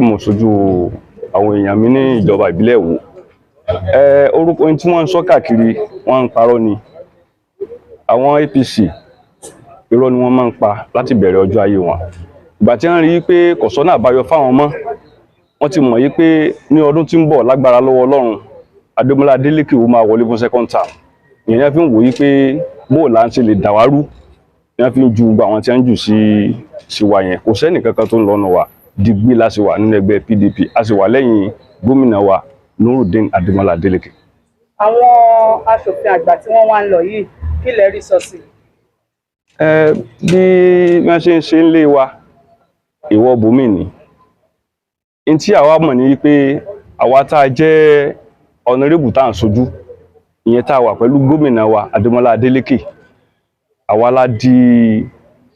Mo ṣojú àwọn èèyàn mi ní ìjọba ìbílẹ̀ Ìwó. Orúkọ tí wọ́n ń sọ káàkiri wọ́n ń parọ́ ni. Àwọn APC irọ́ ni wọ́n máa ń pa láti bẹ̀rẹ̀ ọjọ́ ayé wọn. Ìgbà tí wọ́n rí i pé kò sọ́nà àbáyọ fáwọn mọ́, wọ́n ti mọ̀ yí pé ní ọdún tí ń bọ̀ lágbára lọ́wọ́ Ọlọ́run, Adémọ́lá Adélékè ó máa wọlé fún second term. Ìyẹn fi ń wò yí pé bóò là ń ṣe lè dàwárú, ìyẹn fi ń ju gbogbo àwọn tí wọ́n ń jù sí wa yẹn. Kò sẹ́nì kankan tó ń lọ́nà wa. Digbí la sì wà nínú ẹgbẹ́ PDP, a sì wà lẹ́yìn gómìnà wa Nurudeen Adémọ́lá Adélékè. Àwọn aṣòfin àgbà tí wọ́n wá ń lọ yìí, kí lẹ rí sọ sí? Bí wọ́n ṣe ń ṣe ń lé wa, ìwọ bòmí ni. N tí àwa mọ̀ ni pé àwa tá a jẹ́ ọ̀nàrẹ́bù tá à ń sojú, ìyẹn tá a wà pẹ̀lú gómìnà wa Adémọ́lá Adélékè, àwa la di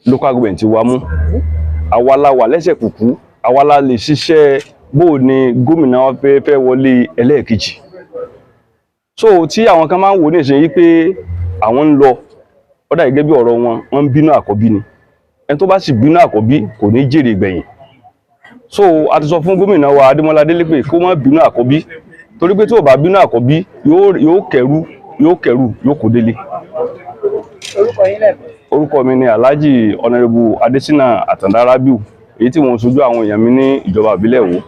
local government wa mú, àwa la wà lẹ́sẹ̀ kùkú, àwa la lè ṣiṣẹ́ bóò ni gómìnà wa fẹ́ wọlé ẹlẹ́ẹ̀kejì. So tí àwọn kan máa ń wò ní ìṣe yí pé àwọn ń lọ, ó dà gẹ́gẹ́ bí ọ̀rọ̀ wọn, wọ́n ń bínú àkọ́bí ni. Ẹni tó bá sì bínú àkọ́bí kò ní jèrè gbẹ̀yìn. So a ti sọ fún gómìnà wa Adémọ́lá Adélékè kó má bínú àkọ́bí, torí pé tí ò bá bínú àkọ́bí yóò kẹrù yóò kó délé. Orúkọ yín lẹ́ẹ̀kan. Orúkọ mi ni Alhaji Honorable Adesina Atanda Rabiu, èyí tí mo ń ṣojú àwọn èèyàn mi ní ìjọba ìbílẹ̀ Ìwó.